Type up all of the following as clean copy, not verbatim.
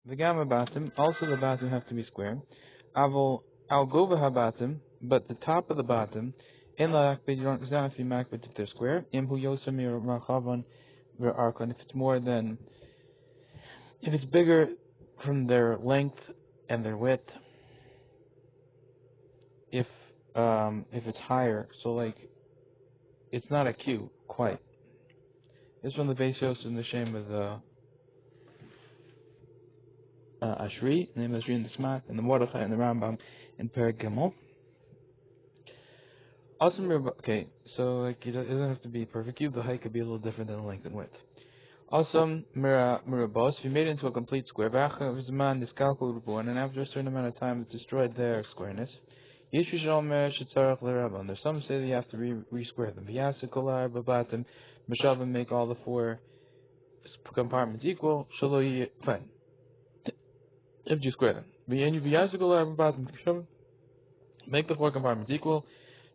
The gamma batim, also the batim have to be square. Avol al gova habatim, but the top of the batim, in la akbid, you don't have to be makbid if they're square. Imhu yosamir marchavan arkon, if it's more than, if it's bigger from their length and their width, if it's higher, so like it's not a Q quite. This one the base Yos in the shame of the Ashri, the name of Ashri in the Smak, and the Mordechai and the Rambam in Perek Gimel. Also, okay, so like it doesn't have to be perfect cube. The height could be a little different than the length and width. Also, mirabos, if you made it into a complete square, and after a certain amount of time, it destroyed their squareness. There's some say that you have to re-square them. Make all the four compartments equal. Fine. If you square them. Make the four compartments equal.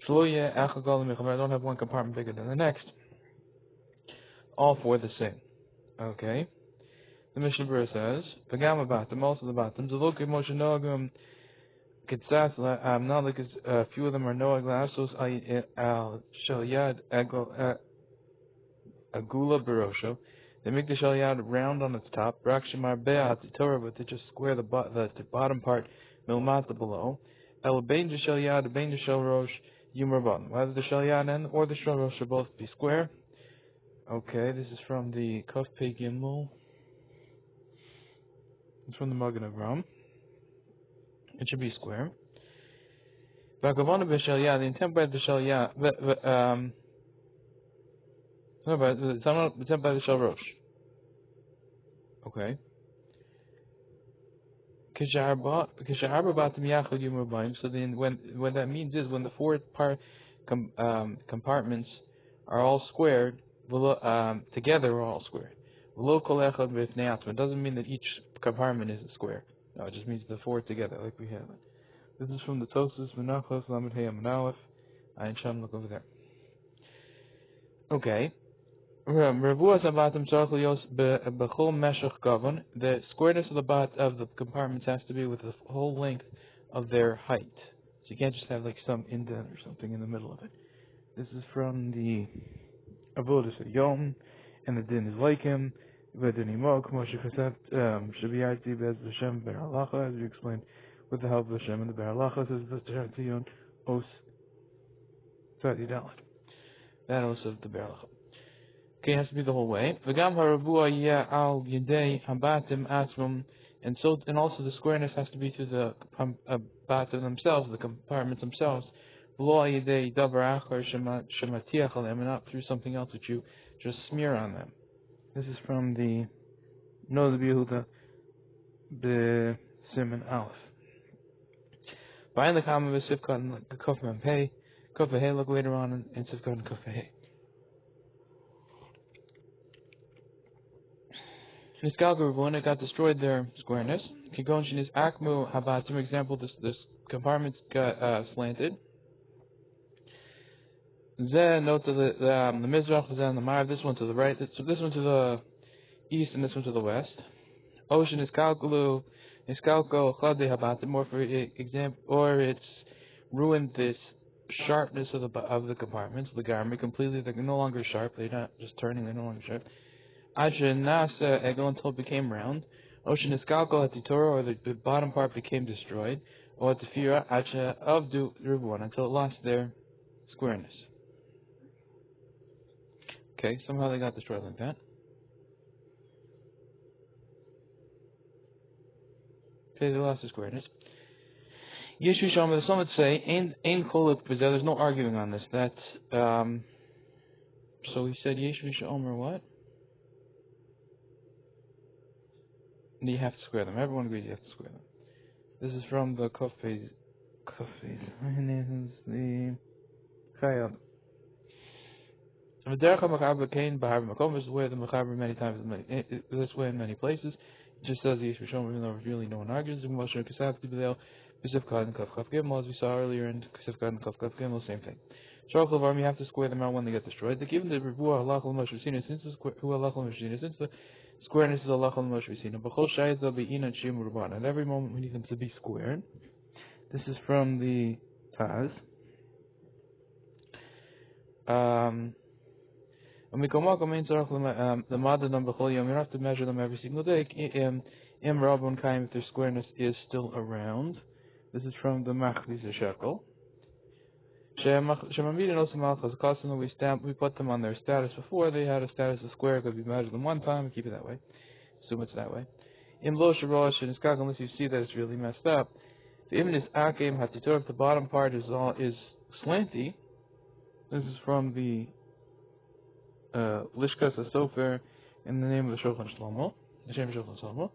I don't have one compartment bigger than the next. All four the same. Okay. The Mishnah Berurah says, "V'gam abatim, also the batim. Zalok Moshe noagim kitzas not like a few of them are noag la'asos al shalyad agula barosho. They make the shalyad round on its top. Rak shemar be'at Torah, but they just square the bottom part milmata below. El bein shalyad bein shel rosh yumar bottom. Either the shalyad end or the shel rosh should both be square." Okay, this is from the Kaf Pei Gimel. It's from the Magen Avraham. It should be square. The intent by the Shalyah, no, but the intent by the Shel Rosh. Okay. So then, when that means is when the four compartments are all squared, together are all squared. It doesn't mean that each compartment is a square. No, it just means the four together, like we have it. This is from the Tosus, Menachos, Lamed Hey, and alef. Ayin Sham, look over there. Okay. The squareness of the compartments has to be with the whole length of their height. So you can't just have like some indent or something in the middle of it. This is from the Avodas Yom, and the din is like him. As we explained, with the help of Hashem and the Beralacha says the Tiyon Os Tzadi Dalet. That Os of the Beralacha. Okay, it has to be the whole way. V'gam haravua yeh al yedei habatim asrum, and also the squareness has to be to the batim themselves, the compartments themselves. V'lo yedei davar achar shematiach alem, and not through something else that you just smear on them. This is from the Noz Yehuda B'Simen Alef. By the common of Sifkat and Kuf Mem Pei, Kuf Hey, look later on in Sifkat and Kuf Hey. Niskalga, when it got destroyed their squareness, Kigonshin is Akmu Habatim, for example, this compartments got slanted. Zeh, note to the Mizrach, Zeh, and the Ma'av, this one to the right, this one to the east, and this one to the west. Ocean is Kalkulu, is Kalko, Chade Habatim, or for example, or it's ruined this sharpness of the compartments, the garment completely. They're no longer sharp, they're not just turning, they're no longer sharp. Asher Nasa Egel, until it became round. Ocean is Kalko at the Torah, or the bottom part became destroyed. Or at the Fira, Asher of the Rivuan, until it lost their squareness. Okay, somehow they got destroyed like that. Okay, they lost the squareness. Yeshu Shomer, some would say, Ein Cholik, there's no arguing on this. That, so he said Yeshu Shomer what? And you have to square them. Everyone agrees you have to square them. This is from the Kofes. This is the Chayab. This is where the Mechaber many times, this way in many places. It just says the Yeshu Shomer, even though really no one argues. As we saw earlier in Kesef Kad and Kaf Kaf Gimel, same thing. You have to square them out when they get destroyed. They're given the Revuah Halachal Moshe, since the Squareness is Allah al Moshe Visina. B'chol Shayat Zal Be'ina Shim Ruban. At every moment we need them to be squared. This is from the Taz. And we come up the Madan on B'chol Yom. You don't have to measure them every single day. Im Rabban Kaim, if their squareness is still around. This is from the Machlis Shekel. Shemamidin also Malchus Kasim, we put them on their status before. They had a status of square because we measured them one time and keep it that way. Assume it's that way. In Lo Sharosh and Iskak, unless you see that it's really messed up. The Ibn is Akim Hatitor, if the bottom part is slanty. This is from the Lishkas Sofer in the name of the Shulchan Shlomo. The Shem Shulchan Shlomo.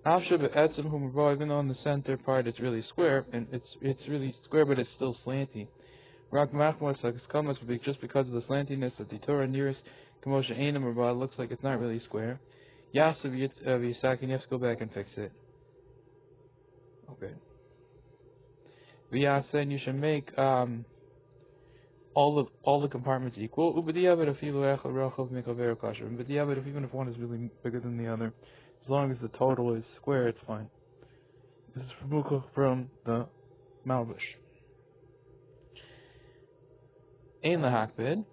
Even though in the center part it's really square, and it's really square, but it's still slanty. Rak machmas would be just because of the slantiness of the Torah nearest Kamosha Einam Rabba looks like it's not really square. Yasav Yisak, and you have to go back and fix it. Okay. V'yasen, you should make all the compartments equal. But even if even if one is really bigger than the other, as long as the total is square, it's fine. This is from the Malbush. Ein lahakbid.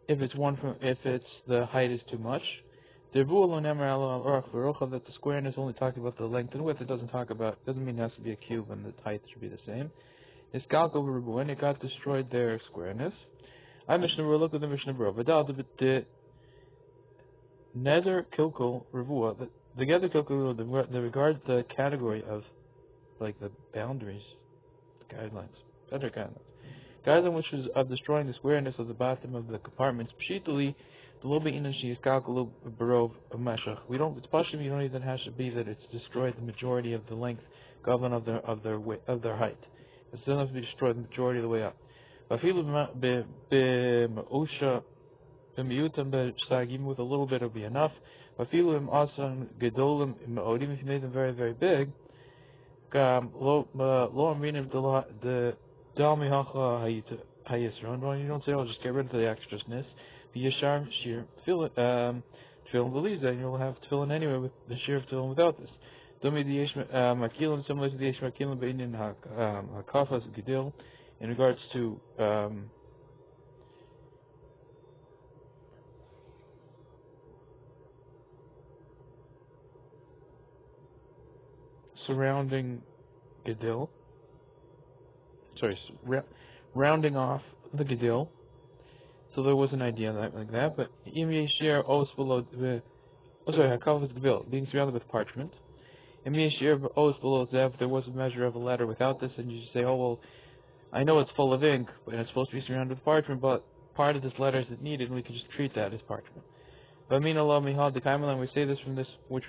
If the height is too much, that the squareness only talks about the length and width. It doesn't mean it has to be a cube and the height should be the same. It's when it got destroyed their squareness. I Mishnah look at the Mishnah Berura. The nether kilkul revua. The gather kilkul the regards the category of like the boundaries, the guidelines, better guidelines. Guideline which is of destroying the squareness of the bottom of the compartments. Pshitali, the lobe inashi is kalkulu barov meshach. It's possible you don't even have to be that it's destroyed the majority of the length, govern of their height. It still has to be destroyed the majority of the way up. Even with a little bit will be enough. If you made them very, very big, you don't say, oh, just get rid of the extraness. And you'll have tefillin anyway with the shear of tefillin without this. Similar to the Yeshmakilim Beinin Hakafas Gedil in regards to surrounding Gedil. Rounding off the Gedil. So there was an idea like that, but Hakafas Gedil, being surrounded with parchment. If there was a measure of a letter without this, and you just say, oh, well, I know it's full of ink, and it's supposed to be surrounded with parchment, but part of this letter is needed, and we can just treat that as parchment. But we say this from this, which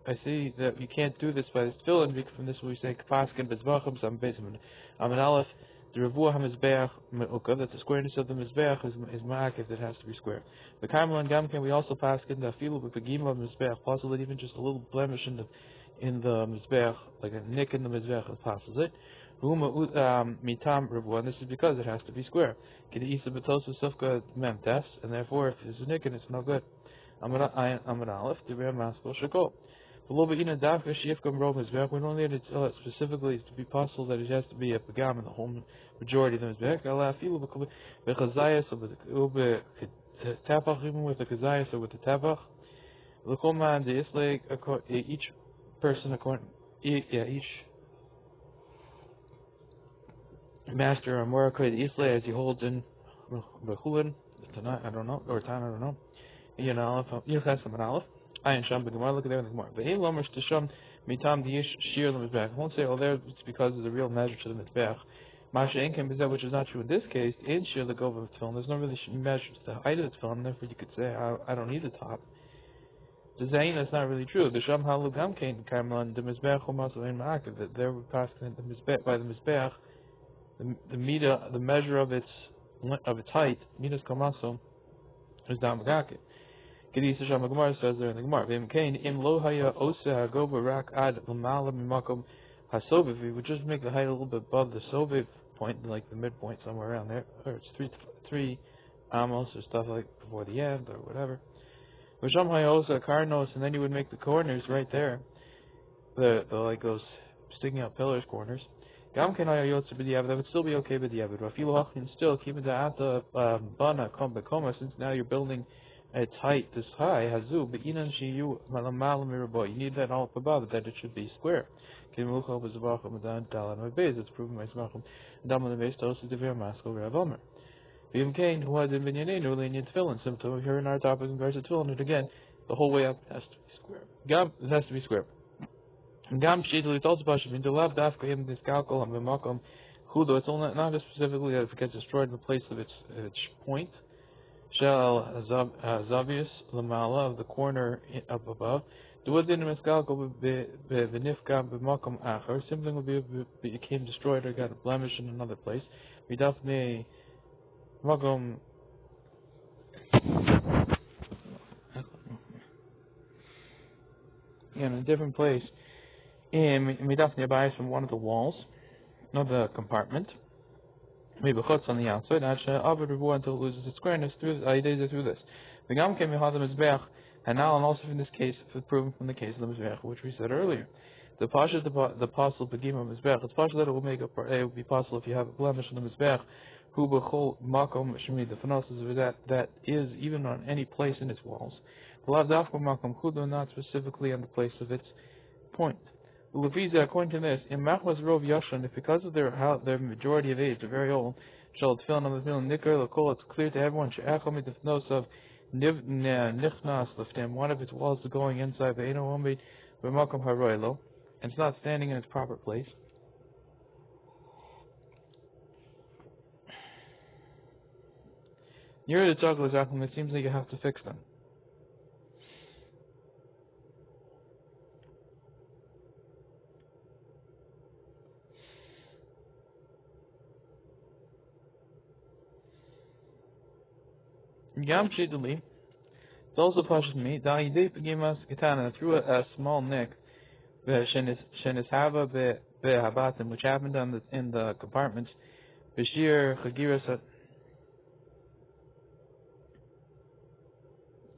I see that you can't do this by this tefillin, because from this we say, an alef, the revuah hamizbeach me'ukah, that the squareness of the mizbeach is ma'akiv, that has to be square. The Karmel and Gamken, we also paskin the afilu with the gima of mizbeach, possibly even just a little blemish in the mizbeach, like a nick in the mizbeach, is possible. Mitam revuah, and this is because it has to be square. And therefore, if there's a nick and it's no good. I'm an alef, the real maskell shakol. We don't need it specifically to be possible that it has to be a pagam in the whole majority of the mizbeach. Even with the kazayas or with the tavach. Each person, each master or morakoid isle as he holds in bechulin tonight, I don't know, or time, I don't know. Yechas an alef. Ayin sham b'gemara. Look at there in the gemara. Ve'im lomer shtisham mitam diyish shir l'mizbeach. I won't say, oh, there it's because of the real measure to the mizbeach. Masha inkem is that which is not true in this case. In shir l'gova tefillin, there's no really measure to the height of the tefillin. Therefore, you could say, I don't need the top. The zayin, that's not really true. The sham halu gamkein karmelan the mizbeach umas lein ma'akev. That there would pass the mizbeach by the mizbeach. the measure of its height, midas kamaso, is down bagake. Kedisa Shama Gemara says there in the Gemara, Vim Kain im lo haya oseh hagoba rak ad l'mala mimakom hasoviv. We would just make the height a little bit above the soviv point, like the midpoint somewhere around there, or it's three amos or stuff like before the end or whatever. V'sham haya oseh karnos, and then you would make the corners right there, the like those sticking out pillars corners. Gam ken haya yotze b'diavad, that would still be okay b'diavad. Rafilu hachin, still keep it at the bana kom bekoma, since now you're building its height this high, hazu, but inan shiyu malamal mirabo. You need that all up above it, that it should be square. It's proven by Smachim. Daman the base toast is the very maskal Rav Omer. Vim Kain, who had in Binyanenu, lenient tefillin. Symptom here in our topic in regards to tefillin, and again, the whole way up has to be square. Gam, it has to be square. Gam shidli, it's also possible. In the lab, dafka him this kalkol and b'makom chudo. It's only not specifically that if it gets destroyed in the place of its point. Shel Zavius Lamala of the corner up above. Something will became destroyed or got a blemish in another place. In a different place. From one of the walls, not the compartment. Maybe chutz on the outside, until it loses its squareness through this. The gam came and now, and also from this case, proven from the case of the mizbech, which we said earlier. The pasha, the possible begim of mizbech. It's possible that it will make it would be possible if you have a blemish on the mizbech. Hu b'chol makom shmi. The phenosis that is even on any place in its walls. The lav dafka makom chudo, not specifically on the place of its point. According to this, in Machmas Rov Yashan, if because of their majority of age, they're very old, shall tefillin on the tefillin nikar l'kol, it's clear to everyone she'echol mitefnos of nichnas leftem, one of its walls is going inside the eno omid b'makom haroilo, and it's not standing in its proper place. Near the juggler's akum, it seems like you have to fix them. Gam Shiduli, it's also pushes me, through a small nick, Shenishava Behabatim, which happened in the compartments, Bashir Chagiras.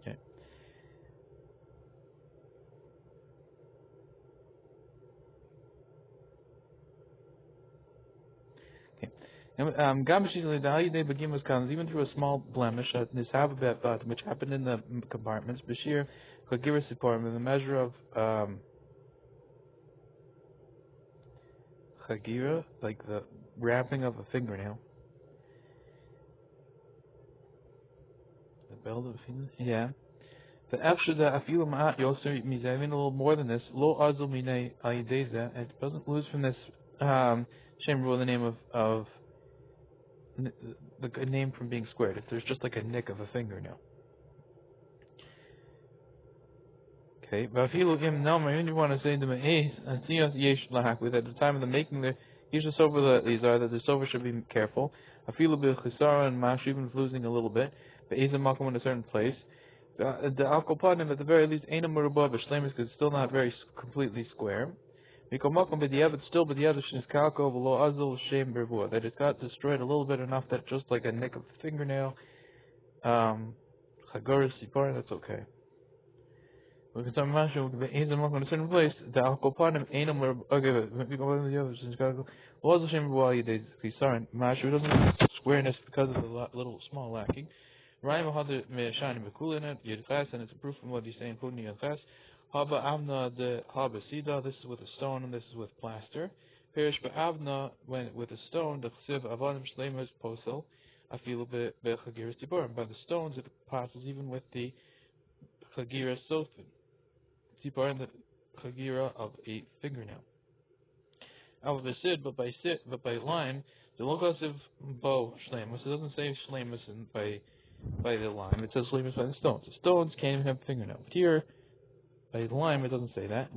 Okay. Even through a small blemish, which happened in the compartments, Bashir Chagiras department, the measure of Chagira, like the wrapping of a fingernail. The belt of a fingernail? Yeah. The Afshada Afilu Ma'at Yoser Mizavin, a little more than this, Lo Azul Mine Ayideza, and it doesn't lose from this shame rule the name of the name from being squared, if there's just like a nick of a fingernail. Okay, but if you look him now, you want to say to me, at the time of the making the usually over these are that the sofa should be careful. I feel a bit chisara and mash, even if losing a little bit, but is a makom in a certain place. The alkopanim at the very least ain't a murubah b'shlemis because it's still not very completely square. Still, but the other is kalko below azul shem berura, that it got destroyed a little bit enough that just like a nick of the fingernail, chagoris sipar, that's okay. Because I'm not sure he's a in a certain place. The alkopanim ain't a murubah. Okay, but we go to the other is kalko. Azul shem berura yidei chisar mashu doesn't have squareness because of the little small lacking. Ryan had me shining bekul in it. Yidchas, and it's a proof from what he's saying. Putting yidchas. Haba Avna de Haba Sida, this is with a stone and this is with plaster. Perish Avna, when with a stone, the Chsiv Avanim Shleimus Posel, Afilu Bechagiris Tibur. By the stones it passes even with the Chagira Sofin. Tibur and the Chagira of a fingernail. However, Sid, but by lime, the Lokasiv Bo Shleimus. It doesn't say Shleimus by the lime, it says Shleimus by the stones. The stones can't even have a fingernail. But here, by the lime, it doesn't say that.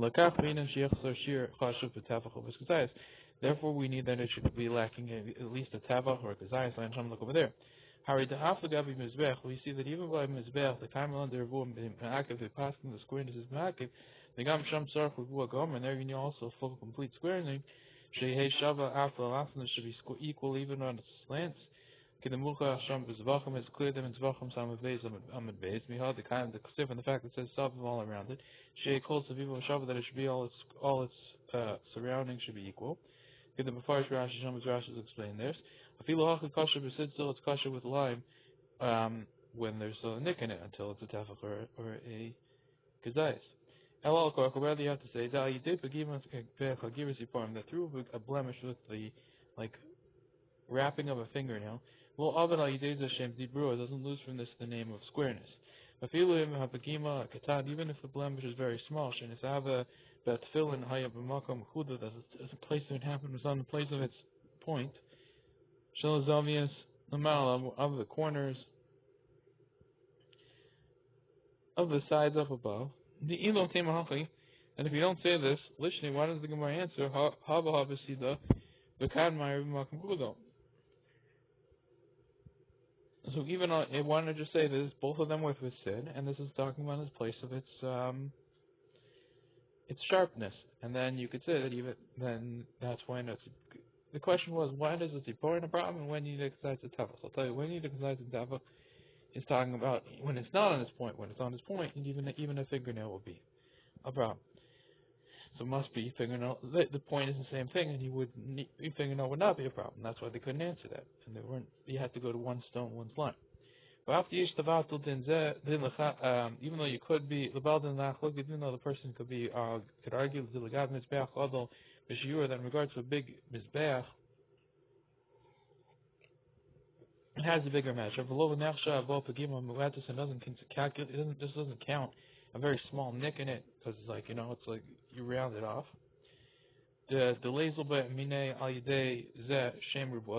Therefore, we need that it should be lacking at least a tavach or a kazayas. And look over there. We see that even by mizbech, the time under revuah ma'akev, the passing the squareness is ma'akev. The gam sham sarf revuah gomer, and there you need also full complete squaring. Shehei shava after alafin should be equal even on its slants. Kedemucha sham bezvachim is clear them in zvachim samad beis amad beis. Mihad the kind of the ksif and the fact that it says savim all around it. Shehei kol saviv shava that it should be all its surroundings should be equal. The Mefarish Rashi Shom Rashi is explained this. Afilu hacha kasher b'sid still it's kasher with lime when there's a nick in it until it's a tefach or a kazayis. Elal korach, rather you have to say that you did begimas chagiris yiparim that through a blemish with the like wrapping of a fingernail. Well, aven al yidei zashem di berura doesn't lose from this the name of squareness. Afilu im habegima katan even if the blemish is very small. Shenisava that tefillin haya b'makom chuda that the place that it happened was on the place of its point. Shalazavias namala of the corners of the sides up above. The ilo temahachi, and if you don't say this, lishni, why does the Gemara answer haba habasida v'kan ma'ir b'makom chuda? So even it wanted to just say this, both of them with sin, and this is talking about its place of its sharpness, and then you could say that even then that's when it's. The question was, when is it important a problem, and when you need to exercise the tefach? So I'll tell you, when you need to exercise the tefach is talking about when it's not on its point. When it's on its point, even a fingernail will be a problem. So it must be fingernail. The point is the same thing, and your fingernail would not be a problem. That's why they couldn't answer that, and they weren't. You had to go to one stone, one line. But after even though you could be even though the person could argue that in regards to a big mizbeach, it has a bigger measure. It doesn't count a very small nick in it because it's like you round it off. The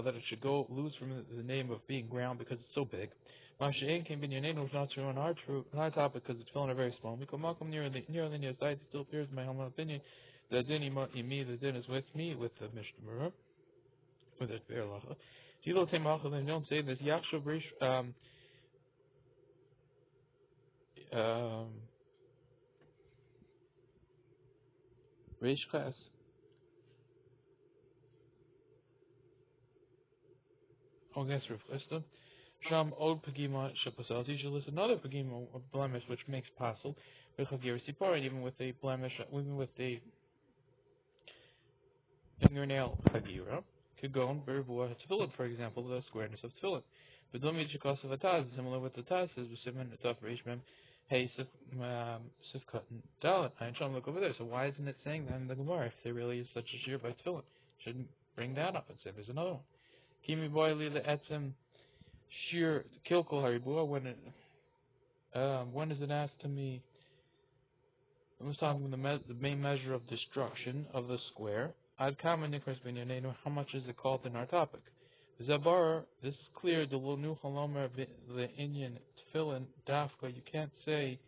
that it should go lose from the name of being ground because it's so big. Is not true on our topic because it's filling a very small. Near the side, it still appears in my humble opinion the din is with me with the mishna with it berura. They don't say this. Yachshav Reish Ches. Oh, guess Riflista. Sham od pagima shapasal. You should list another pagima blemish which makes passel. Even with a blemish, even with a fingernail chagira, could go on berura tefillin, for example, the squareness of tefillin. But don't mean because of a taz, similar with the taz is b'siman etaf reishmem hey sifkat dalet. I'm trying to look over there. So why isn't it saying that in the Gemara if there really is such a shear by tefillin? Shouldn't bring that up and say there's another one. Kimi boy li the etzem shear kilkol haribua when is it asked to me? I was talking about the main measure of destruction of the square. Ad kama nikras binyanenu. How much is it called in our topic? Zabar. This is clear. The lonu halomer the Indian tefillin dafka. You can't say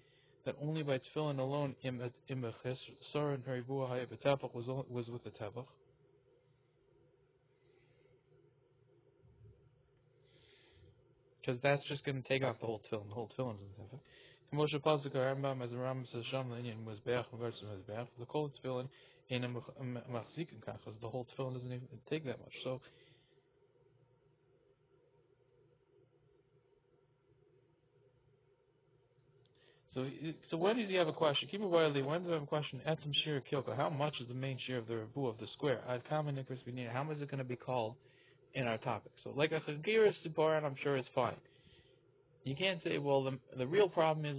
that only by tefillin alone imachis sorin haribua hayabetapach was with the tefach. Because that's just going to take off the whole tefillin. The whole tefillin is in the tefach. Moshe Pasuk Rambam as the Rambam says Sham Leinian was beach versus mizbeach. The kol tefillin in a machzikin kachas. The whole tefillin doesn't even take that much. So when does he have a question? Keep it widely. When does he have a question? Etzem shir kilka. How much is the main share of the rebu of the square? Ad kama nikras binyan. How much is it going to be called in our topic? So like a chagiris siparan, I'm sure it's fine. You can't say, well, the real problem is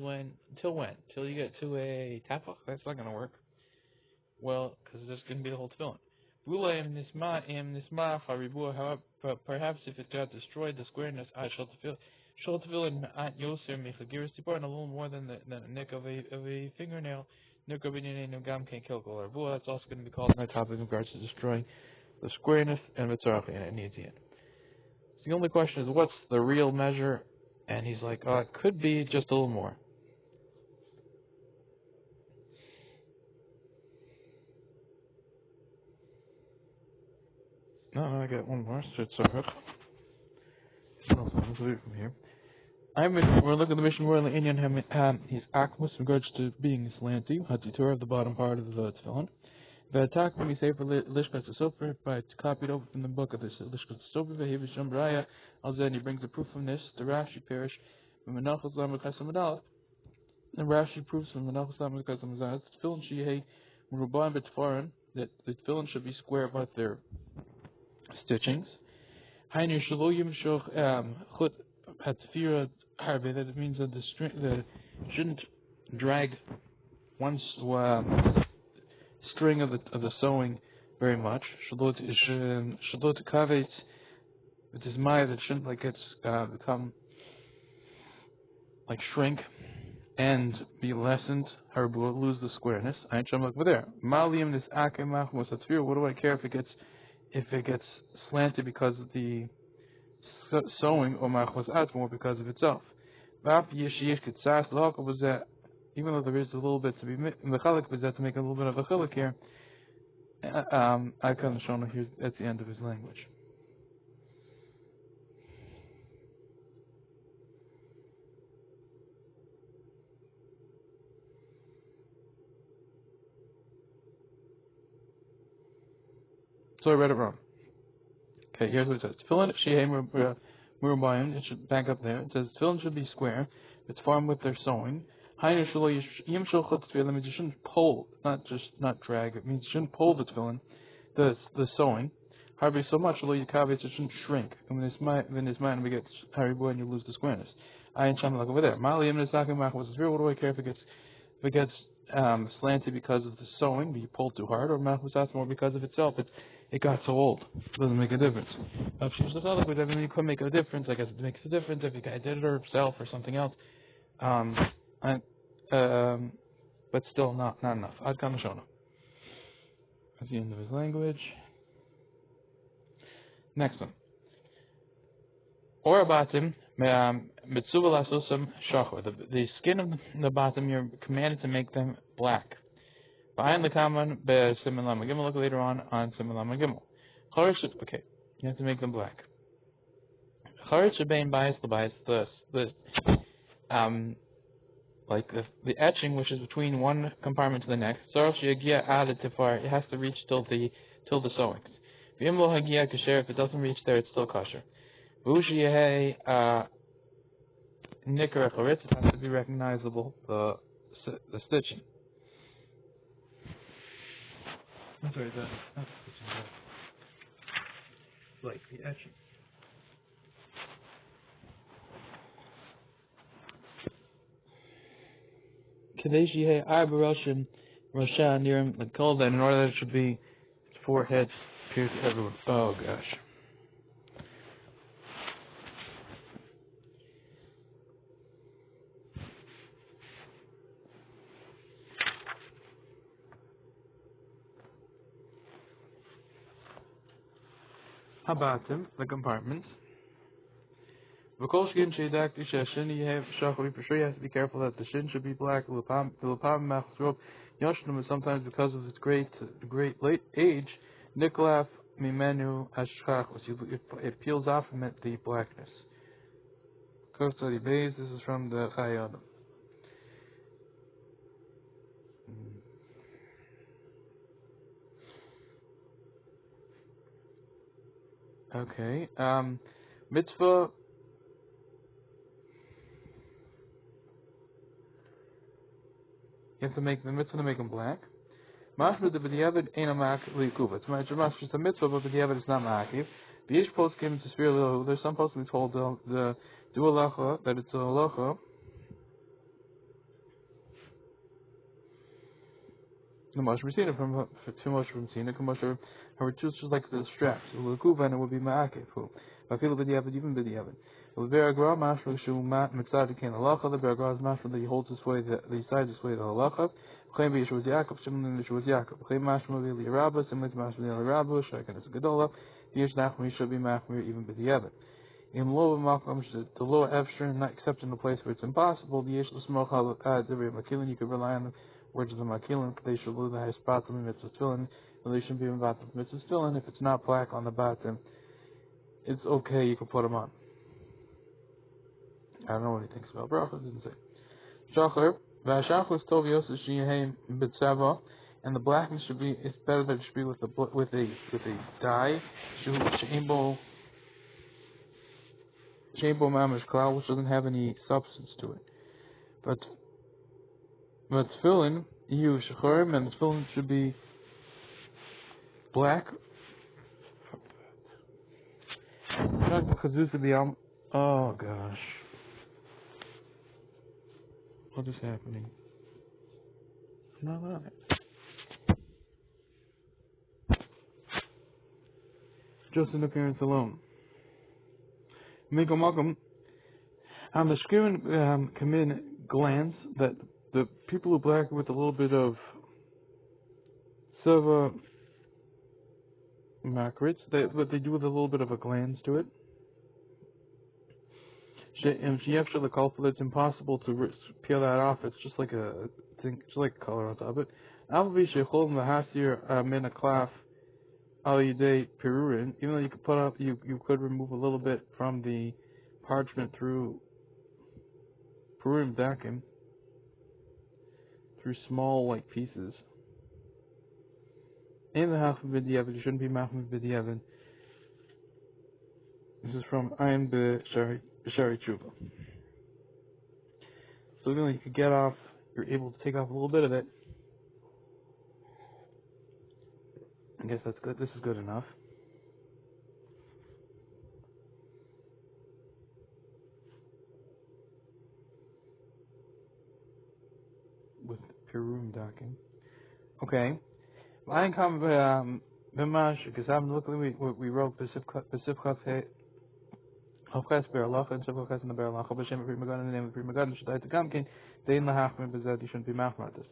till you get to a tefach? That's not going to work. Well, because there's going to be the whole tefillin. However, perhaps if it got destroyed, the squareness, I shall tefillin at yoser mechagiris tiparan, a little more than a nick of a fingernail. Nick of a gam can't kill kolarbua. That's also going to be called in our topic in regards to destroying the squareness and mitzarach, and it needs it. So the only question is, what's the real measure? And he's like, it could be just a little more. No, I got one more. Sorry. Let's leave it from here. We're looking at the mission. We're in the Indian he's akmus in regards to being slanty. Hatitur of the bottom part of the tefillin. The attack when we say for Lishkas Sofer, by copied over from the book of this Lishkas Sofer, Vehivish Braya, Alzani brings a proof from this, the Rashi parish, from Menachos Lamed Chasamadal. And Rashi proves from Menachos Lamed Chasamadal, tefillin Shihei, Ruban Betfaran, that the tefillin should be square about their stitchings. Hainu Shaloyim Shoch Chut Hatfira Harbe, that it means that the string shouldn't drag one string of the sewing very much. Shalot kavetz, which is my that shouldn't become like shrink and be lessened. Harbu lose the squareness. I ain't over there. Malium this akemach musatfir. What do I care if it gets slanted because of the sewing or machos atmor because of itself. Was that even though there is a little bit to be the chalik was that to make a little bit of a chalik here. I kind of shown here at the end of his language. So I read it wrong. Okay, here's what it says. Tefillin shehei murubayim. It should back up there. It says tefillin should be square. It's formed with their sewing. Hainu shelo yim shochat tefillin means you shouldn't pull, not drag. It means you shouldn't pull the tefillin, the sewing. Harbi so much shelo yikavetz it shouldn't shrink. And when this mind we get haribu and you lose the squareness. I ain't trying to look over there. Mali yim nesakim machos tefir. What do I care if it gets slanted because of the sewing, you pulled too hard, or machos atmor because of itself. It got so old. It doesn't make a difference. You could make a difference. I guess it makes a difference if you guy did it himself or something else. But still not enough. Ad kan shona. That's the end of his language. Next one. Or batim mitzuva lasusam shachor. The skin of the bottom, you're commanded to make them black. Behind the common be siman lama gimel. Look later on siman lama gimel. Okay, you have to make them black. Charetz shebein bias l'bias. The etching which is between one compartment to the next. Tzarich sheyagia added tifar. It has to reach till the sewings. V'im lo hagia kasher. If it doesn't reach there, it's still kosher. V'u sheyehei nikar charetz. It has to be recognizable. The stitching. I'm sorry, not the stitching, like the etching. Kadesh yehei arba roshim rosha nirim l'kol, that in order that it should be its forehead appears to everyone. Oh gosh. Habatim, the compartments. For sure you have to be careful that the shin should be black. Sometimes because of its great late age, Nikolaf Mimenu Ashchachos, it peels off from it the blackness. Kostadi Beis, this is from the Chayyim. Okay. Mitzvah. You have to make the mitzvah to make them black. Mashma the b'diavad ain't a ma'akiv li'ikuva. It's a mitzvah, but b'diavad is not ma'akiv. The ish post came to sphere li'lahu. There's some posts we told the do halacha that it's a halacha. The Moshe Messina from Moshe from Sina, Moshe her two just like the straps. Li'ikuva and it would be ma'akiv. I feel b'diavad even b'diavad. The Beragra mashma shu mitzad ken halacha. The Beragra is mashma that he holds his way, the side his way the halacha. Claim be Yeshua Yaakov, Shimon and Yeshua Yaakov. Claim mashma v'li Rabba, similar to mashma v'li Rabba. Shaikan is a gedola. Yesh nachmi should be machmir even b'diavad. In low makom, the low efshrin, not except in a place where it's impossible. The yesh l'smoch halakad zevri makilin. You can rely on the words of the makilin. They should lose the high spot of the mitzvah tefillin. Well, they shouldn't be in bottom mitzvah still, and if it's not black on the bottom, it's okay, you can put them on. I don't know what he thinks about bracha, didn't say. Shachar, v'ashachar is tov yosef sheyehem b'tzava, and the blackness should be, it's better that it should be with a dye, sheimbo mamish cloud, which doesn't have any substance to it. But tefillin, you shacharim, and the tefillin should be black. Oh gosh. What is happening? I'm not on it. Just an appearance alone. Miko Malcolm, on the skin commit glands that the people who black with a little bit of silver macrates, what they do with a little bit of a glands to it. And it's impossible to peel that off. It's just like a thing, just like color on top of it. Even though you could put up, you could remove a little bit from the parchment through perurim dakim, through small like pieces. In the half of b'diavad, you shouldn't be machmir b'diavad. This is from Ayin b'shari tshuva. So you could get off, you're able to take off a little bit of it. I guess that's good. This is good enough. With perurim dakim. Okay. I come b'mash because I'm looking. We wrote Pesivchat Hofches beralacha and Shevchas in the beralacha b'shem Pri Megadim in the name of Pri Megadim Shadai Tegamkin. They in the hachmir b'zad you shouldn't be machmatis.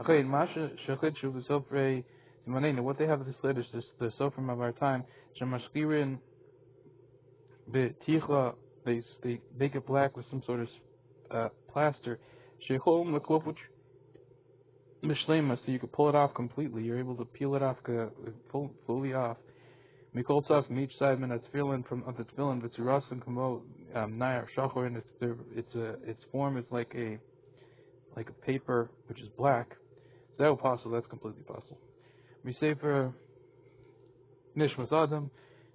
Okay, Masha Shechid Shuv Sofrei Simanena. What they have at this lit is the Sofrim of our time. Shemashkirin b'tichla. They make it black with some sort of plaster. Shechom lekloput mishlema, so you can pull it off completely. You're able to peel it off fully off. Mikol tzaf from each side, and tefillin from the tefillin v'tzurasim kamo nayar shachor, and its form is like a paper which is black. So that was possible. That's completely possible. We say for nishmas adam.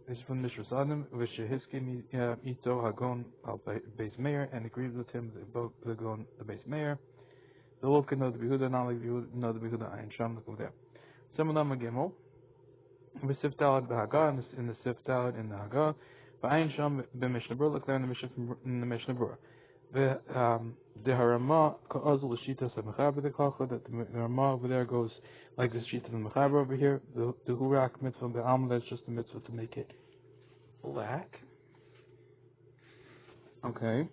This is from nishmas adam. V'shehiskim ito hagon al beis meir, and agrees with him the gon the beis meir. The wolf can know the behuda, not like know the behuda ayin sham. Look over there. Some of them are gimel. We siftalad b'haga in the siftalad in the haga. But ayin sham b'mishna berura. Look there in the mishna berura. The harama ka'azul l'shita samechaber the kacha, that the harama over there goes like the shita of the mechaber over here. The hurak mitzvah be'alma, that's just the mitzvah to make it black. Okay.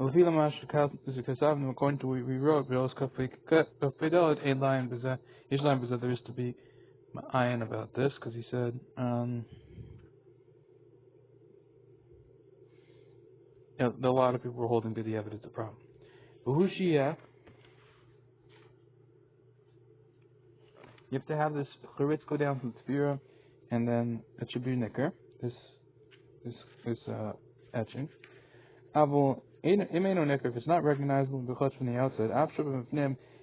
According to what we wrote, there is to be ayin about this, because he said a lot of people were holding to the evidence a problem. But you have to have this charitz go down from the tefira, and then it should be nicker. This etching. If it's not recognizable from the outside,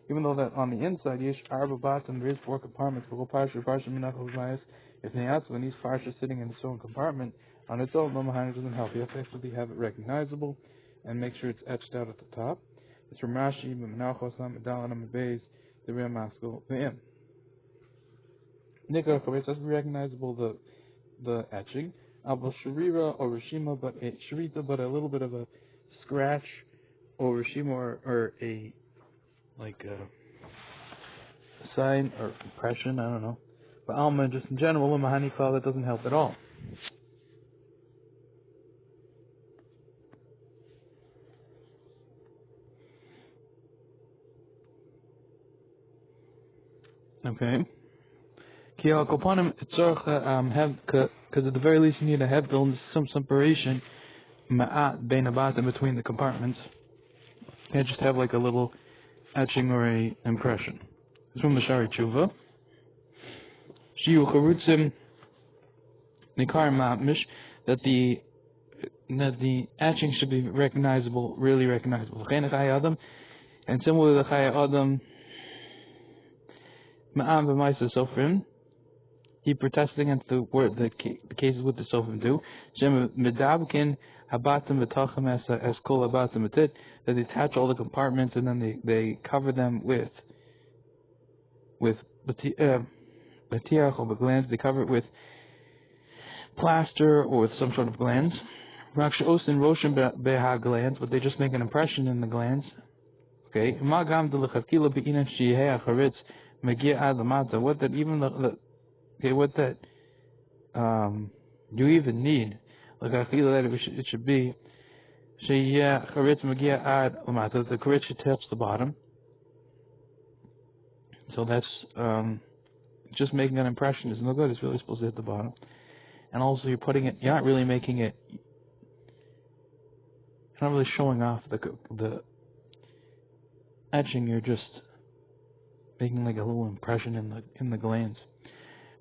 even though that on the inside, there is 4 compartments. If the outside, when each parsha is sitting in its own compartment, on its own, it doesn't help. You have to actually have it recognizable and make sure it's etched out at the top. It's from Rashi, the real maskell, the im. Nikah, it has to be recognizable, the etching. Abel Sharira or Rishima, but a Sharita, but a little bit of a scratch or Rishima or a sign or impression, I don't know. But Alma, just in general, Mahani Klal, that doesn't help at all. Okay. Because at the very least you need a headbill and some separation between the compartments. You can't just have like a little etching or a impression. from the Shari Tshuva. Shiyu charutzim nikar mamish, that the etching should be recognizable, really recognizable. And similar to the Chaya Adam, Ma'am v'maisa sofrim, he protested against the cases with the sofrim do. Shem medabkin habatim v'tachem es kol habatim etit, that they attach all the compartments and then they cover them with batiach or glands. They cover it with plaster or with some sort of glands. Raksha osin roshem beha glands, but they just make an impression in the glands. Okay, what that you even need, like it should be the charitz should touch the bottom. So that's just making an impression is no good. It's really supposed to hit the bottom. And also you're not really making it, you're not really showing off the etching, you're just making like a little impression in the glands.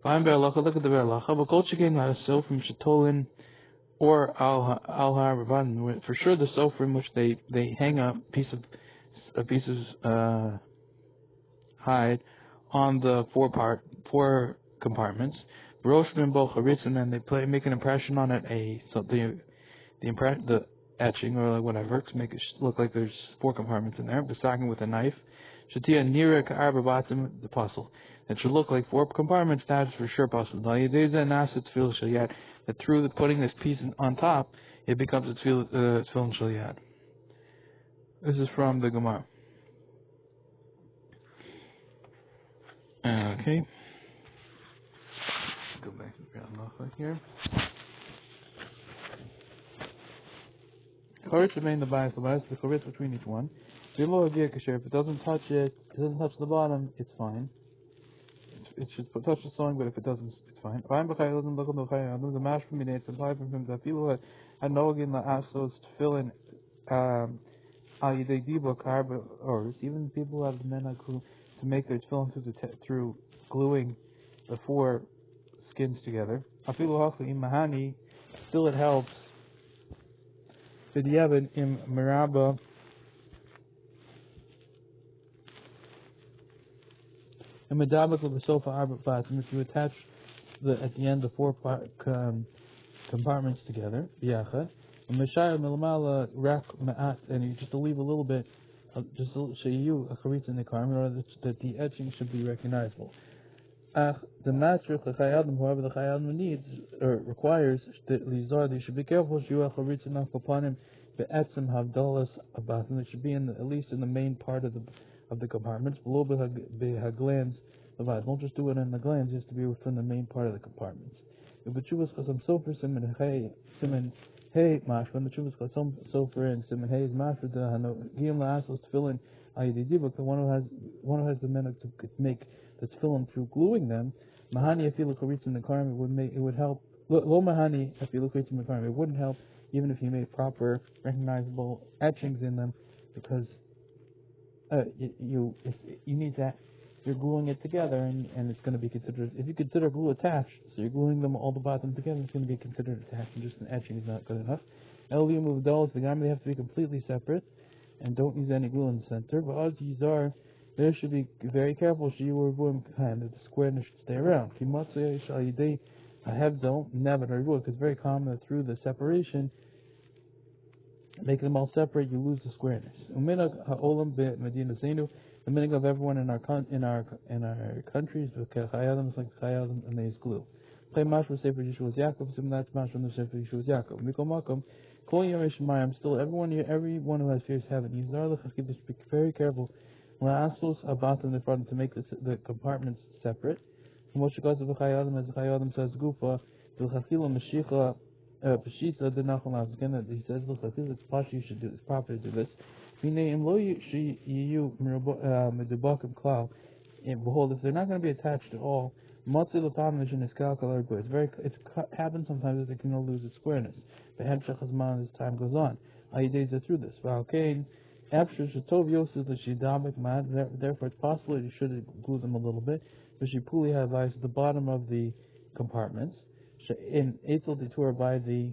Look at the berura. But kol shekein sofrim shetolin or al ha'rabanan. For sure, the sofrim which they hang a piece of hide on the four compartments. Roshman bo charitz, and then they make an impression on it. The etching or like whatever to make it look like there's 4 compartments in there. Besagin with a knife. Shatia nira ka'arba batim the puzzle. It should look like 4 compartments. That's for sure possible. That through putting this piece on top, it becomes a tefillin shaliyad. This is from the Gemara. Okay. Go back to the halacha here. Charitz remain the bias the charitz between each one. If it doesn't touch the bottom, it's fine. It should touch the sewing, but if it doesn't, it's fine. The mash from the applied from the filo had no again the asos to fill in or even people have the men to make their tefillin through gluing the 4 skins together. Still it helps. If you attach at the end the 4 compartments together, and you just leave a little bit, just to show you a charitz in the car in order that the etching should be recognizable. The master, however, the Chai Adam needs or requires that they should be careful. They should be at least in the main part of the compartments. Below the glands, don't just do it in the glands. It has to be within the main part of the compartments. When the chuvas sofer and siman hey is master the giyam la'asos tefillin ayididibuk, the one who has the minhag to make the tefillin through gluing them. Mahani afilu charitz in the karm, it would help. Lo mahani afilu charitz in the karm, it wouldn't help even if you made proper recognizable etchings in them, because you need that. You're gluing it together, and it's going to be considered, if you consider glue attached, so you're gluing them all the bottom together, it's going to be considered attached, and just an etching is not good enough. Elium of dolls, the garment, they have to be completely separate, and don't use any glue in the center. But as these are, there should be very careful, that the squareness should stay around. Never, because it's very common that through the separation, make them all separate, you lose the squareness. The meaning of everyone in our countries, the Chai Adam is like the Chai Adam, and they use glue. Play mash for Sefer Yeshua's Yaakov, sim that's mash from the Sefer Yeshua's Yaakov. Mikol Makom, Kol Yom Shemayim, still everyone who has fears heaven, Yizar Lechakid, be very careful. La'asos abatim the front to make the compartments separate. From what goes of the Chai Adam, as the Chai Adam says, Gufa, the Chachila Mashicha, Peshita, the Nachal again, that he says, look, it's Pashi, you should do this, proper to do this. Behold, if they're not going to be attached at all, it happens sometimes that they can lose its squareness. As time goes on, through this. After Shatov Yosef the Shidamik Mad, therefore it's possible that you should glue them a little bit. But she puli havais at the bottom of the compartments. In Eitzel Titur by the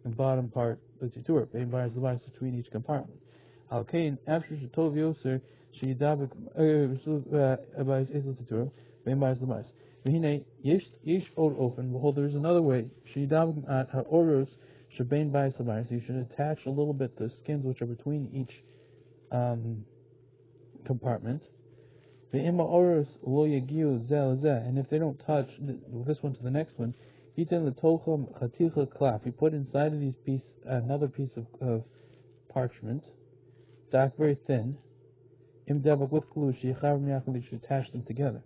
bottom part of the Titur, being by the device between each compartment. Alkain after Shatov Yosef Shidamik by Eitzel Titur, being by the device. Vihine Yesh Od open. Behold, there is another way. Shidamik at Haoros Shabain by the device. You should attach a little bit the skins which are between each compartment. And if they don't touch this one to the next one, you put inside of these piece another piece of parchment, dark, very thin. With glue, you should attach them together.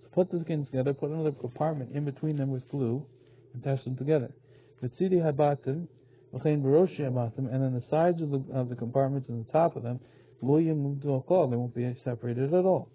So put the skins together, put another compartment in between them with glue, and attach them together. And then the sides of the compartments and the top of them, they won't be separated at all.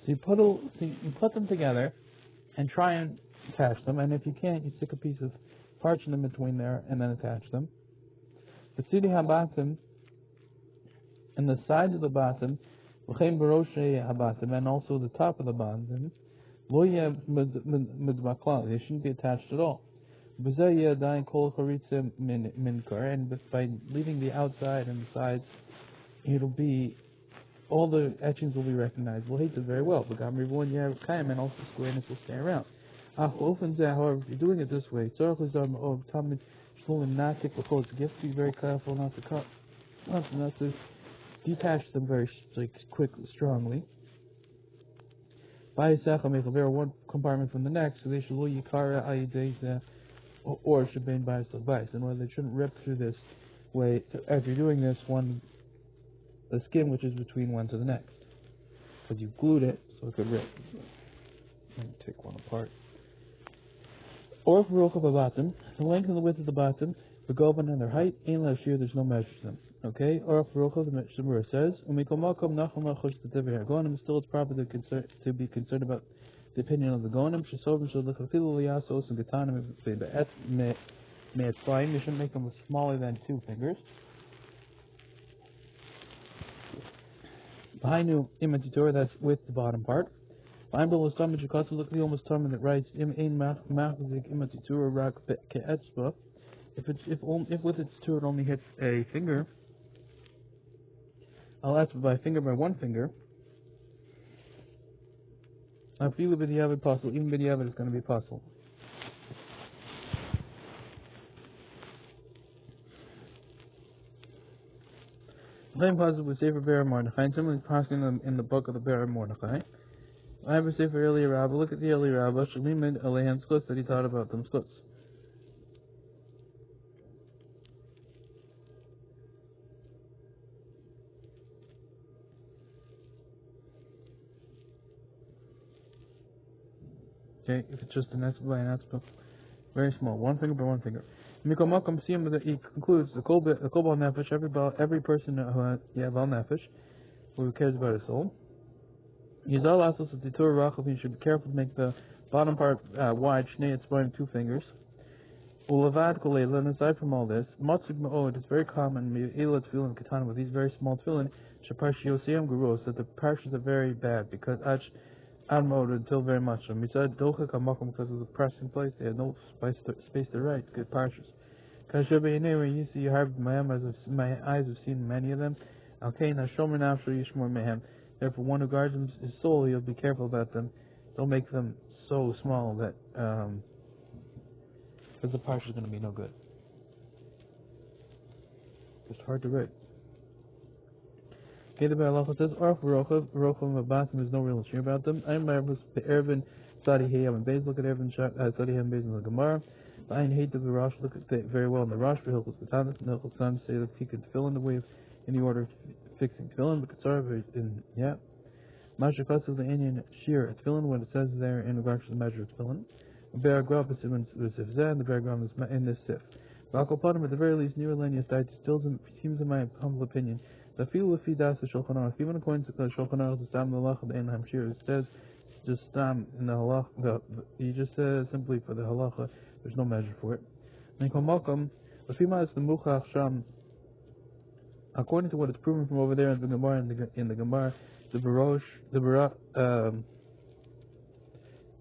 So you put them together and try and attach them, and if you can't, you stick a piece of parchment in between there and then attach them. The tzidi habatim and the sides of the bottom, and also the top of the bottom, they shouldn't be attached at all. And by leaving the outside and the sides, it'll be all the etchings will be recognized. We'll hate it very well. But when you have kaim and also squareness will stay around. However, if you're doing it this way, you have to be very careful not to cut, not to detach them very quickly, strongly. By one compartment from the next, so they should or should be by vice. In order they shouldn't rip through this way. If you're doing this, the skin which is between one to the next, because you glued it, so it could rip. Let me take one apart. Or for the bottom, the length and the width of the bottom, the goban and their height, ain't less sheer, there's no measure to them. Okay? Or for the Mishnah says, still it's proper to be concerned about the opinion of the gonim. You shouldn't make them smaller than 2 fingers. Behind you, imatitor, that's with the bottom part. Behind below stomach, you look at the almost term that writes if with its two it only hits a finger, I'll ask by finger by 1 finger. I feel b'diavad possible, even b'diavad is going to be possible. Same possible with Sefer Ber Mordechai, and similarly passing in the book of the Ber Mordechai. I have a Sefer Eli Rabbah. Look at the Eli Rabbah. Shalimid Alehan Sklutz that he taught about them sklutz. Okay, if it's just an etzba by an etzba, very small, 1 finger by 1 finger. Mikol Makom Siyam that he concludes the kol bal nefesh, every person who yaval nefesh, who cares about his soul. Yizal asos titur rachav. You should be careful to make the bottom part wide. Shnei etzbaim, 2 fingers. Ulavad koleila. And aside from all this, matzug ma'od. It's very common. Me'ila tefillin katana, with these very small tefillin. Shaparshi yosiyam guros, that the parshas are very bad because Mode until very much. We said docha kamakom, because of the pressing place. They had no space to write. Good parshas. Kashabe anyway, you see, my eyes have seen many of them. Okay, now shomer nafsho yishmor mehem. Therefore, one who guards his soul, he'll be careful about them. Don't make them so small that because the parsha is going to be no good. It's hard to write. Okay, the Balacha says, Arf Rochav Mabatim, there's no real issue about them. I'm by Ervin Study Hayam and Bez, look at everyone, study Hayam Bez in the Gemara. I hate the Rosh, look at it very well in the Rosh, for Hilchos Katanis, and Hilchos Katanis say that he could fill in the way in the order of fixing tefillin, but Katsar in, yeah. Masha Kotzel the Indian Shir at tefillin, when it says there in regards to the measure of tefillin. The Beragrab is in the Sif Zed, and the Beragrab is in this Sif. Bakopanim, at the very least, Near Lenius died, still seems in my humble opinion. The feel if he does the Shulchan Aruch, even according to the Shulchan Aruch, the Stam the Halach of the Einham Shir, it says just Stam in the Halach, he just says simply for the Halacha, there's no measure for it. Nikomalkam, the Fima is the Muchach Sham, according to what is proven from over there in the Gemara, in the Gemara, the Barosh, the Gemara, the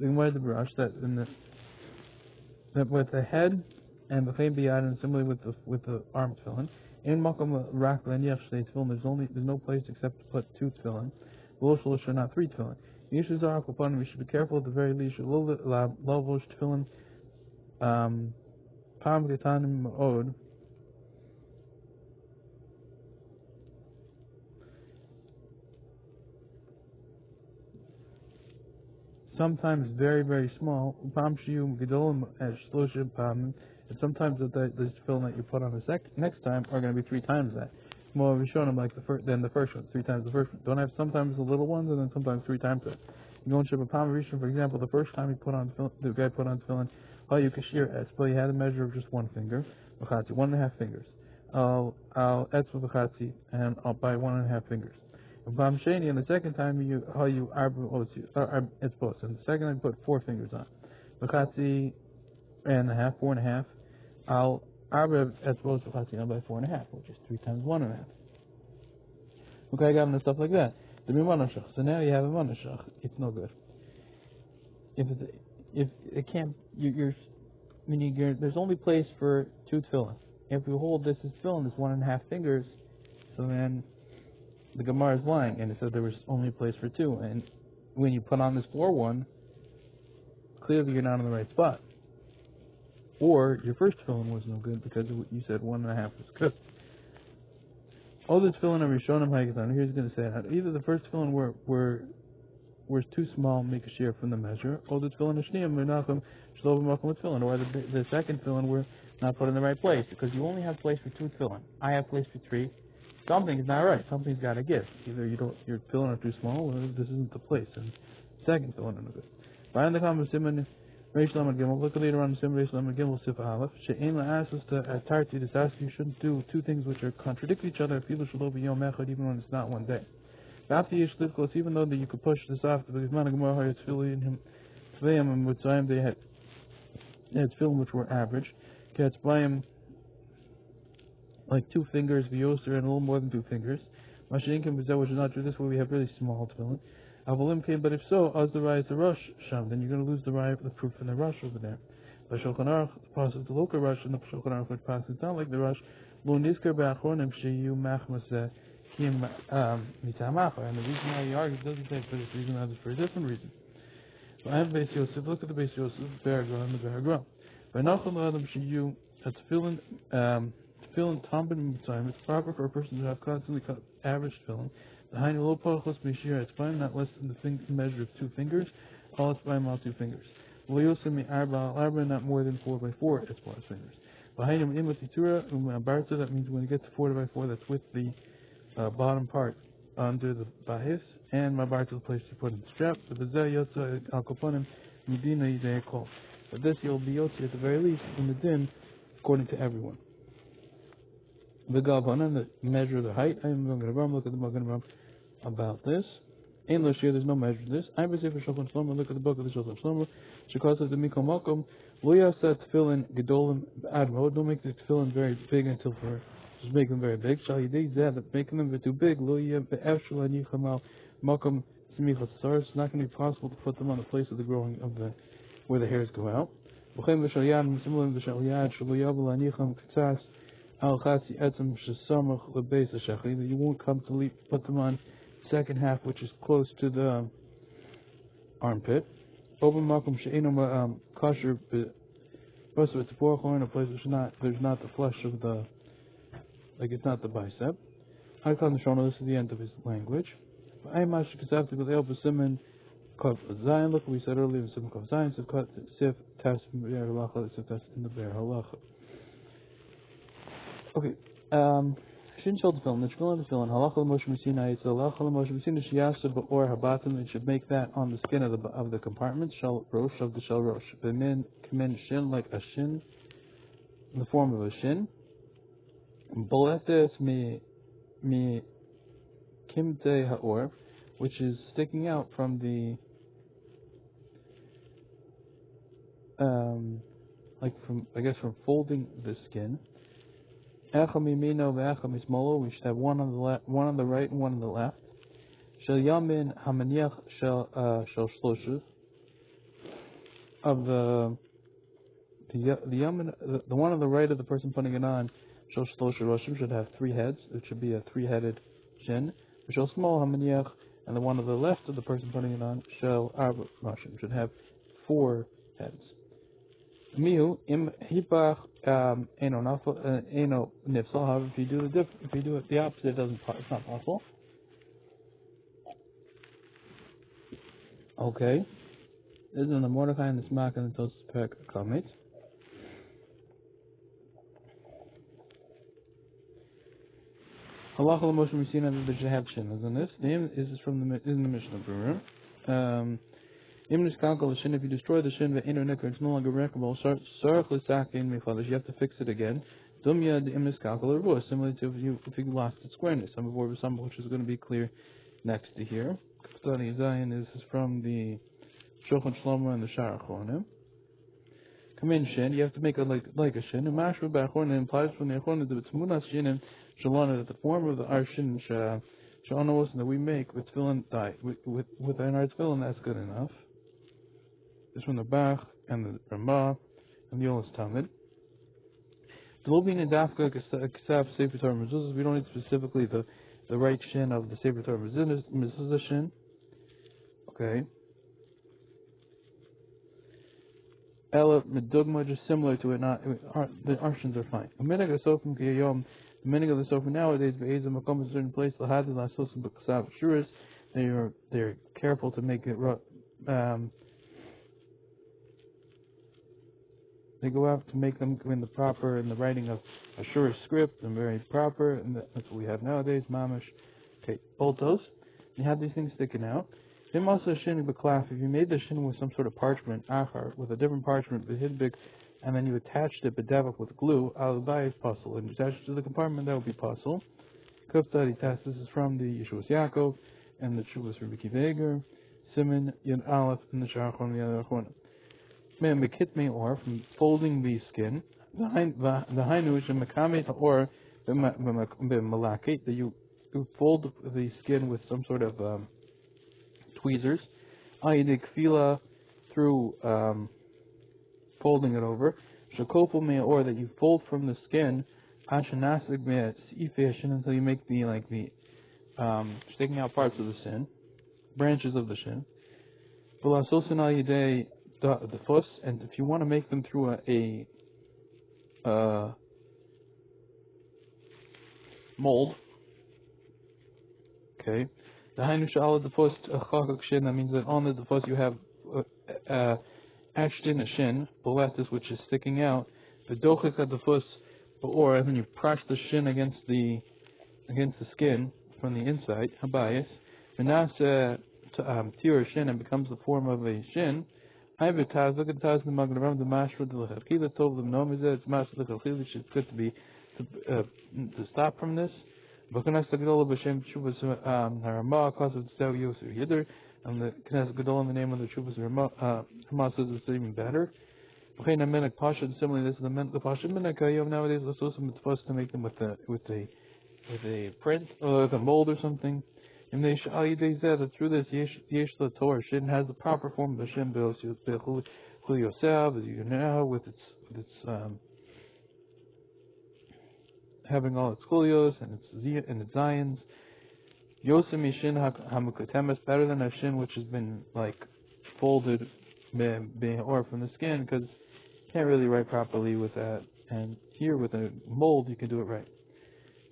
Barosh, that with the head and the Chaim Biyad, and similarly with the arm tefillin, in Makam Rak Leniach Shtei tefillin, there's no place except to put 2 tefillin. V'lo not 3 tefillin. Yishu Zar Kopanim, we should be careful at the very least. Lovosh tefillin, Pam Getanim Od. Sometimes very, very small. Pam Shiyum Gedolim as Shloshim Pam. And sometimes the tefillin that you put on the next time are going to be 3 times that. More we shown them like the first one, 3 times the first one. Don't have sometimes the little ones and then sometimes 3 times that. You go and ship a Pam Rishon, for example, the first time the guy put on tefillin, you kashir etz, but he had a measure of just 1 finger, 1.5 fingers. I'll etz with v'chatzi, and I'll buy 1.5 fingers. And the second time you arbu it's both. And the second I put 4 fingers on. V'chatzi and a half, 4.5. I'll arbu it's both v'chatzi and I'll buy 4.5, which is 3 times 1.5. Okay, I got into stuff like that. The Mimanashach. So now you have a Manashach. It's no good. If it can't, there's only place for 2 tefillin. If we hold this as tefillin, this 1.5 fingers, so then the Gemara is lying, and it said there was only a place for 2. And when you put on this 4 one, clearly you're not in the right spot. Or your first tefillin was no good because you said 1.5 was good. All the tefillin are Rishonim Hagetan. Here's going to say that either the first tefillin were too small, make a share from the measure, or the tefillin Hashniyim Menachem Shlomo Makom tefillin, or the second tefillin were not put in the right place because you only have place for 2 tefillin. I have place for 3. Something is not right. Something's got to give. Either your tefillin are too small, or this isn't the place. And second tefillin are no good. Behind the comment Simon Reish Lamed Gimel. Look later on Simon Reish Lamed Gimel Sif Alef. She'ein la'asos to Tarti. This asks you shouldn't do 2 things which are contradict each other. Even when it's not 1 day. After Yishlivkos, even though that you could push this off, because Man Gemara had tefillin in him, Tvayim and Mitzrayim they had tefillin which were average. Katzbayim like 2 fingers, Vyoser and a little more than 2 fingers. Mashinkim Bizet, which is not true. This way we have really small tefillin. Avalim came, but if so, as the Rai the Rosh Sham, then you're going to lose the Rai, the proof in the Rosh over there. By Shulchan Aruch, the process the local Rosh, and the Shulchan Aruch which passes down like the Rosh. Lo Nizker Be'achronim Sheyu Machmas Kim Mitamacha. And the reason why he argues doesn't say for this reason, that is for a different reason. But I have Beis Yosef. Look at the Beis Yosef, the Beragra and the Beragra. By Nachal Adam Sheyu, that's tefillin Tambin Mitzrayim. It's proper for a person to have constantly cut average tefillin. The Hainu Lo Pachos B'Shir, it's fine, not less than the measure of 2 fingers. All it's fine, all 2 fingers. Lo Yosemi Arba, not more than 4 by 4, it's 4 fingers. The Hainu Imatitura, Barta, that means when you get to 4 by 4, that's with the bottom part under the Bahis, and Mabarta, the place to put in the strap. The Bezeh Yotza Al Kopanim, Medina Yidei Kol. But this you'll be Yotzi at the very least in the din, according to everyone. The Gavana, the measure of the height. I'm going to look at the Magen Avraham about this. In Lashir, there's no measure of this. I'm going to say for Shulchan Shlomo, look at the book of the Shulchan Shlomo. Shekos of the Mikol Malkom, Lo Yaseh Tefillin Gedolim Admo. Don't make the tefillin very big until just make them very big. Shal Yidei Zeh, that making them too big. Lo Yeh Be'efshul Anichamal Malkom Smichas Sar. It's not going to be possible to put them on the place of the growing of where the hairs go out. B'chem V'shal Yad, similar to V'shal Yad, Shalo Yavel Anicham K'tzas. That you won't come to put them on second half, which is close to the armpit. Open makom she'eno kosher, but it's a place which there's not the flesh of the, like it's not the bicep. This is the end of his language. Kav Zayin. Look, we said earlier, Sif Kav Zayin, Sif Tas Be'er Halacha, Sif Tas in the Be'er Halacha. Okay. Shin Shel Tefillin, the Tefillin, Halacha L'Moshe Messina, it's Halacha L'Moshe Messina, Shiyasa Ba'or Habatim, it should make that on the skin of the compartment, Shel Rosh, of the Shel Rosh. B'min, Kamin Shin, like a Shin, in the form of a Shin. Boletes mi Kimte Ha'or, which is sticking out from the from folding the skin. Echa mimino ve'echa mismolo. We should have one on the right and one on the left. Shel yamin hamaniach shel shloshes. Of the yamin, the one on the right of the person putting it on, shel shloshes roshim, should have 3 heads. It should be a 3-headed shin. Shel small hamaniach, and the one on the left of the person putting it on, shel arba roshim, should have 4 heads. Mihu im hipach eno nifsal. However, if you do it the opposite, it's not possible. Okay. This is on the Mordechai and the Smak and the Tosus Perek Kamit. Halacha l'Moshe Messina that they should have shin. Isn't this? The name is from the Mishnah berura. If you destroy the shin, it's no longer remarkable. You have to fix it again. Similar to if you lost its squareness. Which is going to be clear next to here. This is from the Shlomo and the Shlomo. Come in shin, you have to make it like a shin. And implies from the achron that it's munas shin shalana, that the form of our shin that we make with tefillin within our tefillin, that's good enough. This from the Bach and the Ramah and the Olas Talmud. We don't need specifically the right shin of the Sefer Torah Mezuzah shin. Okay. Ela medugma, just similar to it. The arshins are fine. The minig of the sofa nowadays, a certain place. They're careful to make it. They go out to make them in the writing of a sure script and very proper, and that's what we have nowadays, mamish. Okay, boltos. You have these things sticking out. Then also shin b'klaf. If you made the shin with some sort of parchment, achar, with a different parchment, b'hidbik, and then you attached it b'davak with glue, al-bay is possible, and you attach it to the compartment, that would be possible. Kuftari test. This is from the Yeshuas Yaakov and the Shuvas Rabbi Kiva, Simon Yud Alef and the Shachon Yad or from folding the skin, the hainush and mekamet or malakit, that you fold the skin with some sort of tweezers. Ayidik fila, through folding it over. Shakopal me, or that you fold from the skin. Ashanasig me sifeshin, until you make the sticking out parts of the shin, branches of the shin. Bulasosin ayidei the fuss, and if you want to make them through a mold, okay, the hainu shala the fuss chakak shin, that means that on the fuss you have etched in a shin, boletis, which is sticking out, the dochik at the fuss, or and then you press the shin against the skin from the inside, habayis, venasa tiur shin, and becomes the form of a shin. Look at the Taz the Magen the Mashra the Lechakila told them no is it's Mashra the Lechakila. It's good to stop from this. But Knesset Gedolah b'Shem Shuvas Haramah cause of Tzev Yosef Yidder, and the Knesset Gedolah in the name of the Shuvas Haramah says it's even better. Okay, now Menek Pasha, similarly this is the Pasha Menek Hayom nowadays. Let's also supposed to make them with a print or with a mold or something. And they that through this yesh the Torah shin has the proper form of the shin bills yourself, as you know, with its having all its chulios and its zions. Yosem shin hamukatemes, better than a shin which has been folded or from the skin, because you can't really write properly with that. And here with a mold you can do it right.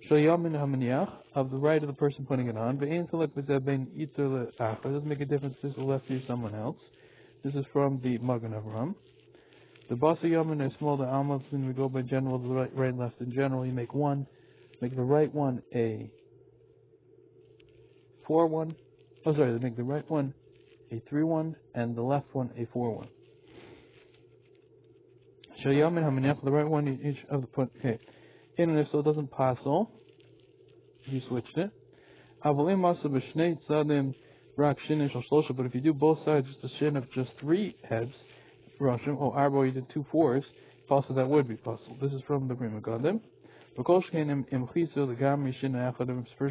Shayamin hamaniach, of the right of the person putting it on. Ve'ein selek b'zeh ben itzer le'achar. It doesn't make a difference if this is left to someone else. This is from the Magen Avraham. The basa yamin is small. The almas, when we go by general, the right and left in general, you make one. Make the right one a 4-1. Oh, sorry, they make the right one a 3-1 and the left one a 4-1. Shayamin hamaniach, the right one each of the put. Okay, and if so, it doesn't pass all. You switched it. But if you do both sides, just a shin of just 3 heads, Roshim, or Arbo, you did 2 4s, possible that would be possible. This is from the Brima Gadim. For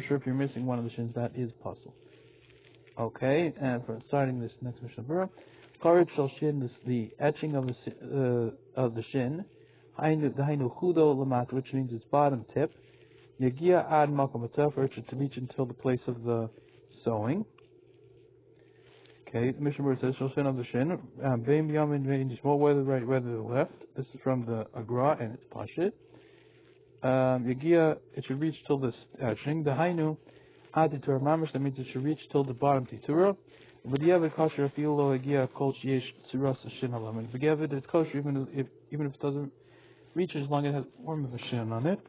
sure, if you're missing one of the shins, that is possible. Okay, and for starting this next Mishnah Berurah, Karet shall shin, the etching of the shin, which means its bottom tip. Yagia ad makom to reach until the place of the sewing. Okay, the Mishnah Berurah says shall shin of the shin. Veim yamin veim yishmol, whether the right, whether the left. This is from the Agra and it's pashit. Yagia, it should reach till this etching. The hainu ad titura mamish, that means it should reach till the bottom titura. But the yavid kosher afil lo yagia kol sheyesh tzuras shin alam. And if yavid it's kosher even if it doesn't reach as long as it has a form of a shin on it.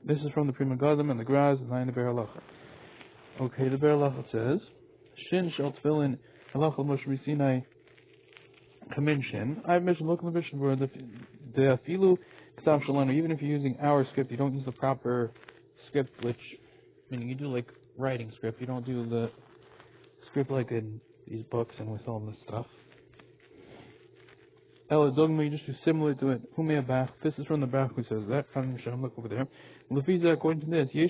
This is from the Prima Gadim and the Graz and the Berura. Okay, the Berura says, Shin shall tefillin halacha Moshe Sinai kamin shin. I have mentioned, look in the Mishnah where the afilu k'tav shalanu, even if you're using our script, you don't use the proper script, which, meaning you do like writing script, you don't do the script like in these books and with all this stuff. Ela dogma, you just do similar to it. This is from the Bach who says that. Look over there. According to this, you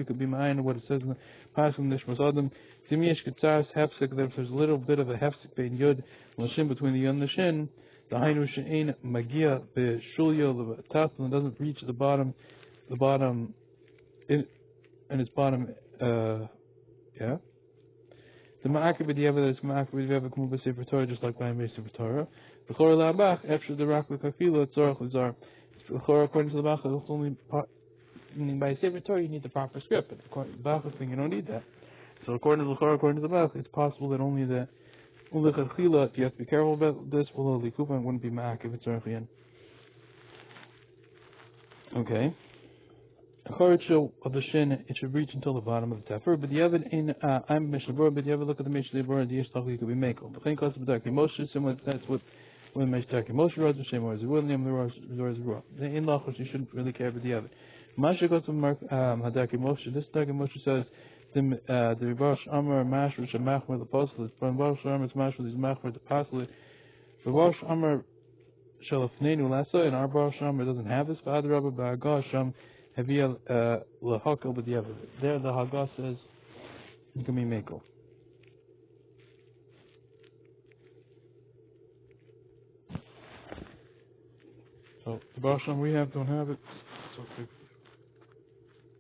could be mine what it says in the Pasuk Nishmas Adam. That if there's a little bit of a hefsek bein yud l'shin between the yud and the shin, the hainu she'ein magia b'shulyo l'tatzon, doesn't reach the bottom in its bottom. Yeah. The ma'akib b'diavad is ma'akib b'diavad k'mu b'sefer Torah, just like by Sefer Torah. The chor la'abach efshur the rak l'kafila tzorach l'zar. According to the Bach, it's only meaning by Sefer Torah you need the proper script, but according to the Bach thing you don't need that. So according to the Bach, it's possible that only the ulichatchila, you have to be careful about this, below the kupa, it wouldn't be ma'akiv tzorach. Okay. Choritzo of the shin, it should reach until the bottom of the tefer. But the other in I'm Mishnah Berurah, but the other look at the Mishnah Berurah, the Yishlach could be makel. The thing costs b'darkei Moshe, similar to that's what when Meshtarkei Moshe wrote the Shem or William the Berurah. The in lachos you shouldn't really care about the other. Masha goes to Mark Hadarkei Moshe. This Darkei Moshe says the Rivash Amar Mashra Shemachmer the Apostle. From Rivash Amar is Mashra is Machmer the Apostle. Rivash Amar Shalafnenu Lasa, and our Rivash Amar doesn't have this. Father Rabbi Ba'agasham. Havia lahakol b'diavad. There the Haggah says you can be makel. So the Baruch Shem we don't have it. It's okay.